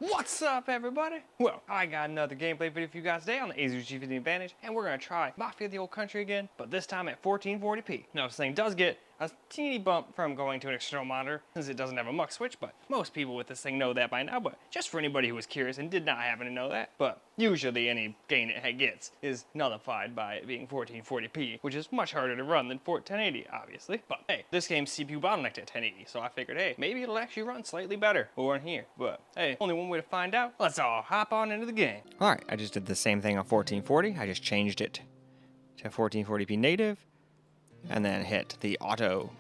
What's up, everybody? Well, I got another gameplay video for you guys today on the Asus G15 Advantage, and we're gonna try Mafia The Old Country again, but this time at 1440p. Now, this thing does get a teeny bump from going to an external monitor, since it doesn't have a mux switch, but most people with this thing know that by now, but just for anybody who was curious and did not happen to know that, but usually any gain it gets is nullified by it being 1440p, which is much harder to run than 1080, obviously. But hey, this game's CPU bottlenecked at 1080, so I figured, hey, maybe it'll actually run slightly better over in here. But hey, only one way to find out. Let's all hop on into the game. Alright, I just did the same thing on 1440. I just changed it to 1440p native, and then hit the auto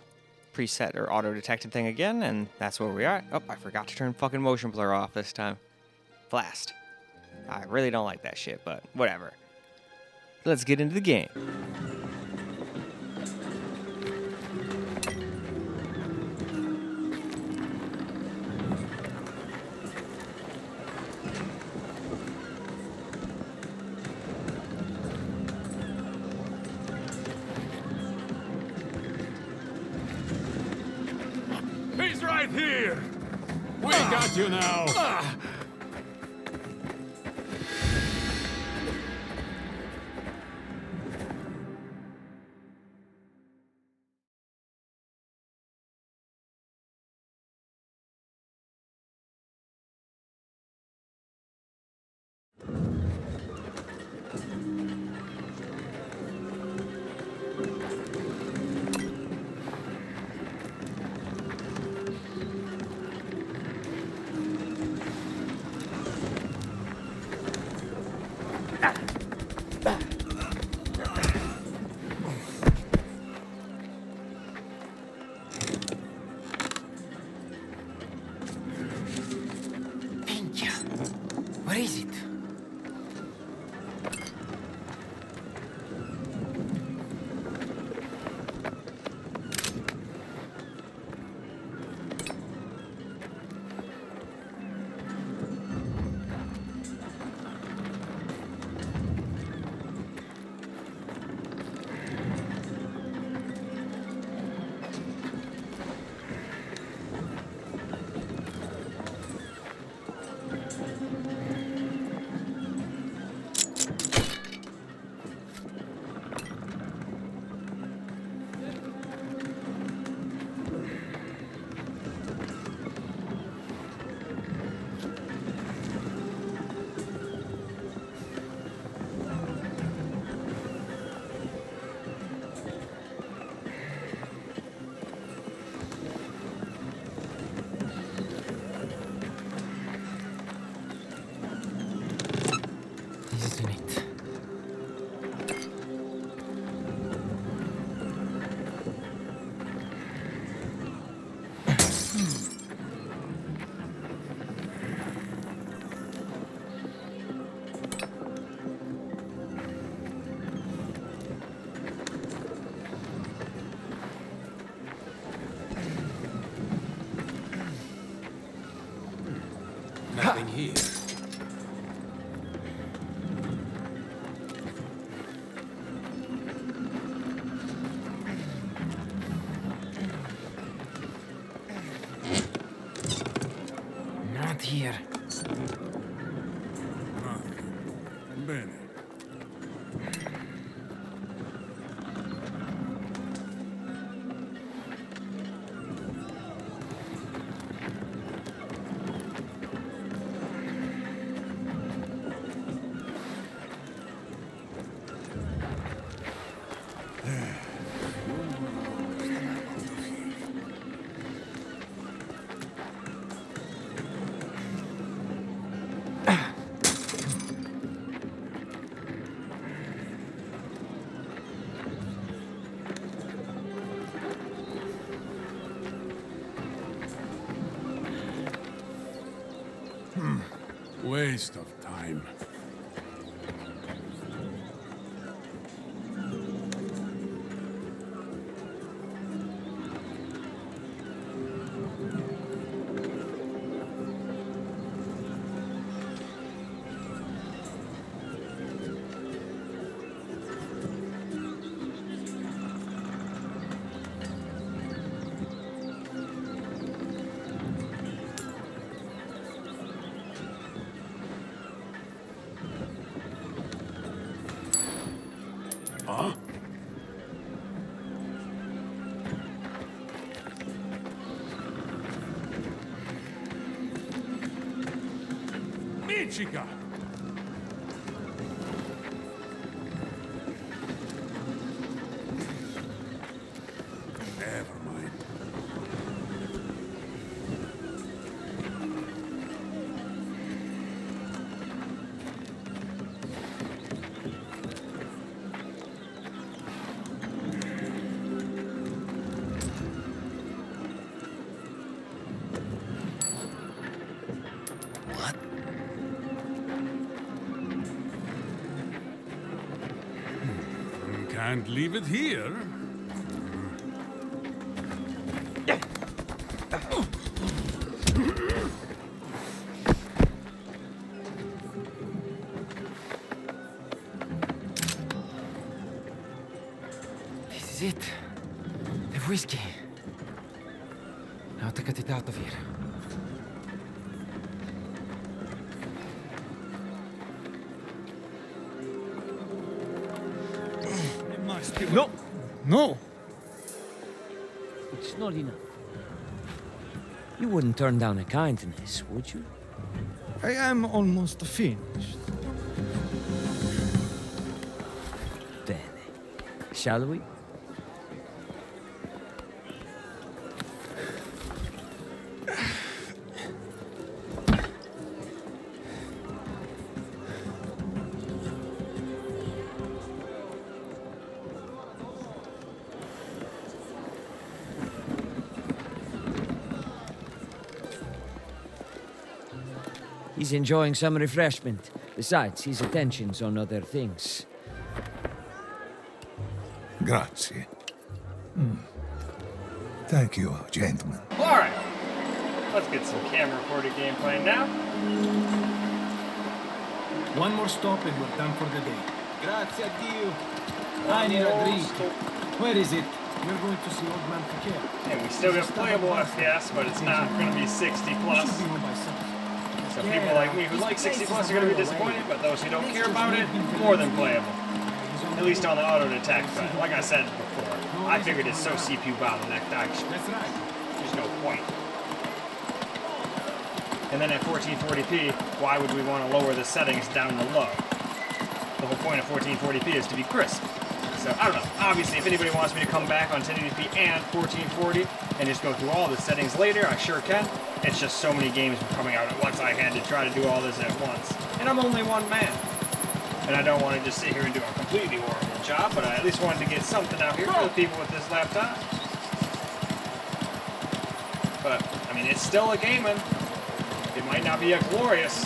preset or auto detected thing again, and that's where we are. Oh, I forgot to turn fucking motion blur off this time. Blast. I really don't like that shit, but whatever. Let's get into the game. He's right here! We got you now! What is it? Isn't it? Nothing here. Not here. Bene. Waste of time. appiccica. Never mind. Can't leave it here. This is it. The whiskey. Now to get it out of here. No! No! It's not enough. You wouldn't turn down a kindness, would you? I am almost finished. Bene. Shall we? He's enjoying some refreshment. Besides, his attention's on other things. Grazie. Thank you, gentlemen. Alright, let's get some camera recorded gameplay now. One more stop and we're done for the day. Grazie a Dio. I need a drink. Where is it? We're going to see Old Man Piquet. And we still got playable FPS, but it's not going to be 60 plus. Should be home by 7. So people like me who like 60 plus are going to be disappointed, but those who don't care about it, more than playable. At least on the auto detect, but like I said before, I figured it's so CPU bottlenecked, That's right. there's no point. And then at 1440p, why would we want to lower the settings down to low? The whole point of 1440p is to be crisp. So, I don't know. Obviously, if anybody wants me to come back on 1080p and 1440 and just go through all the settings later, I sure can. It's just so many games coming out at once I had to try to do all this at once. And I'm only one man. And I don't want to just sit here and do a completely horrible job, but I at least wanted to get something out here for the people with this laptop. But, I mean, it's still a gaming. It might not be a glorious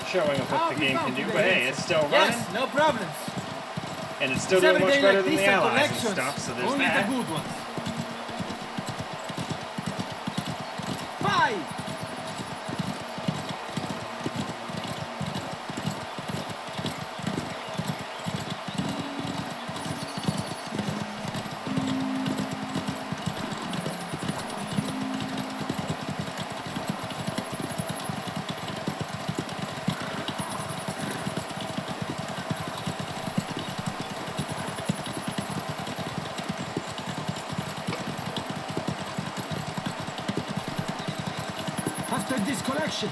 showing of what the game can do, but hey, it's still running. Yes, no problems. And it's still doing much Every day better like than the this and Allies and collections. stuff, so there's Only that. the good ones. Bye! After this collection,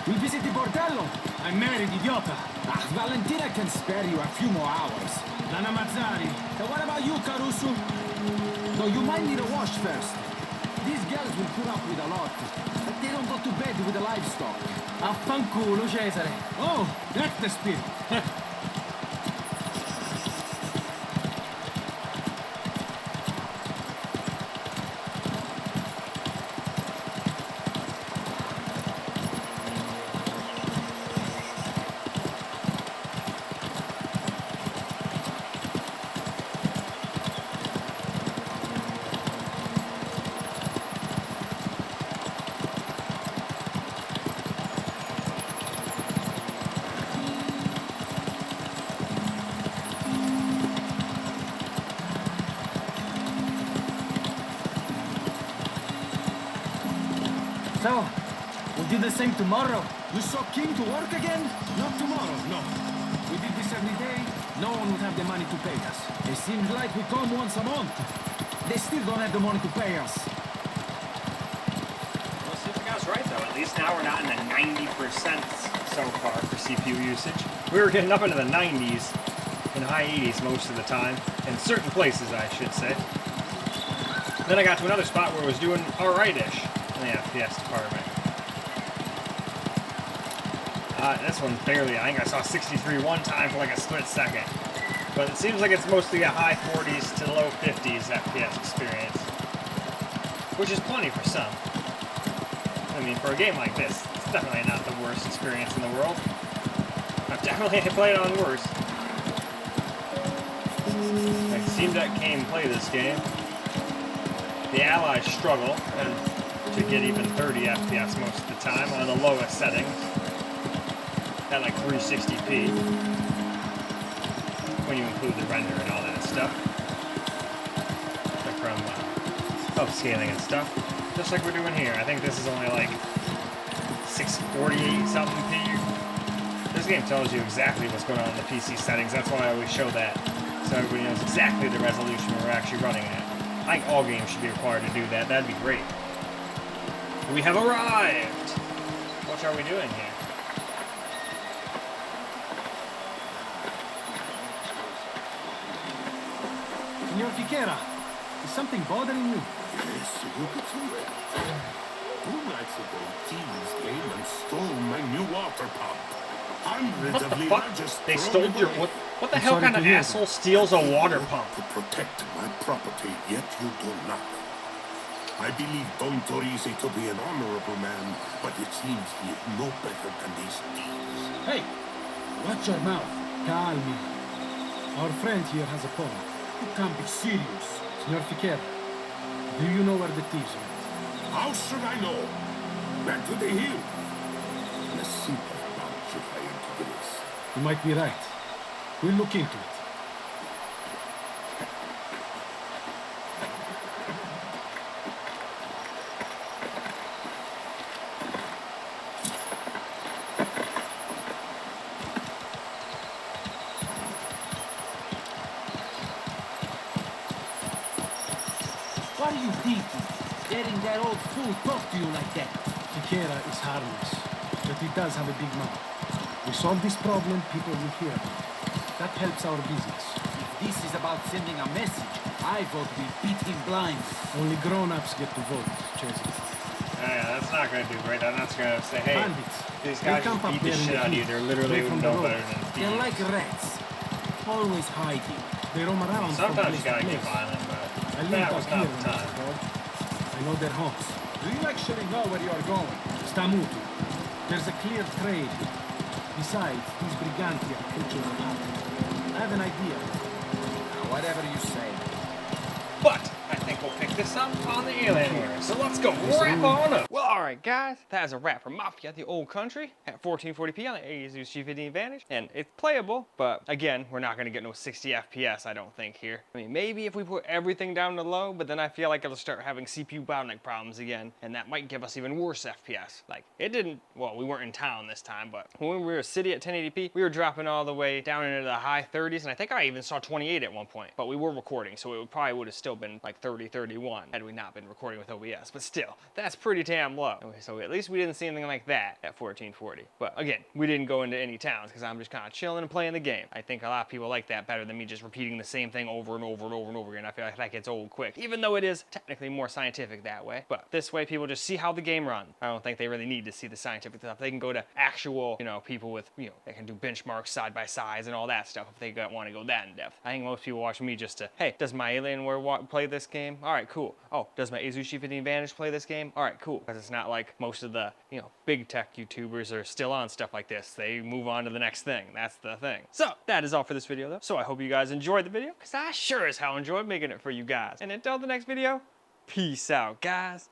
we visit the bordello. I'm married, idiota. Ah, Valentina can spare you a few more hours. Lana Mazzari. So what about you, Caruso? Though you might need a wash first. These girls will put up with a lot, but they don't go to bed with the livestock. Affanculo, Cesare. Oh, that's the spirit. So, we'll do the same tomorrow. You so keen to work again? Not tomorrow, no. We did this every day, no one would have the money to pay us. It seems like we come once a month. They still don't have the money to pay us. Well, see if the guy's right, though. At least now we're not in the 90% so far for CPU usage. We were getting up into the 90s and high 80s most of the time, in certain places I should say. Then I got to another spot where it was doing alright-ish in the FPS department. This one's barely, I think I saw 63 one time for like a split second. But it seems like it's mostly a high 40s to low 50s FPS experience. Which is plenty for some. I mean, for a game like this, it's definitely not the worst experience in the world. I've definitely played on worse. Like, Steam Deck came play this game. The Allies struggle to get even 30 FPS most of the time on the lowest settings. At like 360p. When you include the render and all that stuff. Like from upscaling and stuff. Just like we're doing here. I think this is only like 640 something p. This game tells you exactly what's going on in the PC settings. That's why I always show that. So everybody knows exactly the resolution we're actually running at. I think all games should be required to do that. That'd be great. We have arrived! What are we doing here? Signor Fiquera, is something bothering you? Yes, look at you. 2 nights ago, thieves came and stole my new water pump. Hundreds What of the lira fuck? just They thrown stole your... away. What the hell kind of asshole steals a water pump? To protect my property, yet you do nothing. I believe Don Torisi to be an honorable man, but it seems he is no better than these thieves. Hey, watch your mouth. Calmi. Our friend here has a point. You can't be serious. Signor Fiquera, do you know where the thieves went? How should I know? Back to the hill. A simple bunch if I into this. You might be right. We'll look into it. What are you thinking? Letting that old fool talk to you like that? Fiquera is harmless, but he does have a big mouth. We solve this problem, people will hear about it. That helps our business. If this is about sending a message, I vote we beat him blind. Only grown-ups get to vote, Chesney. Yeah, that's not gonna do great. I'm not gonna say, hey, Bandits. these They guys camp just up beat the there in shit the out of you. fields, They're literally away from no the road. better than They're thieves. like rats, always hiding. They roam around from Sometimes place you gotta to get place. violent, but I lived that up was here not when the I was time. a boy. I know their haunts. Do you actually know where you are going? Stamutu. There's a clear trade here. Besides, these briganti are creatures of habit. I have an idea. Now, whatever you say. But I think we'll pick this up on the Alienware. So let's go wrap on up. Well, alright guys, that is a wrap for Mafia The Old Country at 1440p on the Asus G15 Advantage. And it's playable, but again, we're not going to get no 60 FPS, I don't think, here. I mean, maybe if we put everything down to low, but then I feel like it'll start having CPU bottleneck problems again, and that might give us even worse FPS. Like, it didn't, well, we weren't in town this time, but when we were a city at 1080p, we were dropping all the way down into the high 30s, and I think I even saw 28 at one point. But we were recording, so it probably would have still been like 30, 31 had we not been recording with OBS. But still, that's pretty damn low. So at least we didn't see anything like that at 1440. But again, we didn't go into any towns because I'm just kind of chilling and playing the game. I think a lot of people like that better than me just repeating the same thing over and over and over and over again. I feel like that gets old quick, even though it is technically more scientific that way. But this way, people just see how the game runs. I don't think they really need to see the scientific stuff. They can go to actual, people with, that can do benchmarks side by sides and all that stuff if they want to go that in depth. I think most people watch me just to, hey, does my Alienware play this game? All right, cool. Oh, does my Asus G15 Advantage play this game? All right, cool. Because it's not like most of the, big tech YouTubers are still on stuff like this. They move on to the next thing. That's the thing. So that is all for this video though. So I hope you guys enjoyed the video because I sure as hell enjoyed making it for you guys. And until the next video, peace out, guys.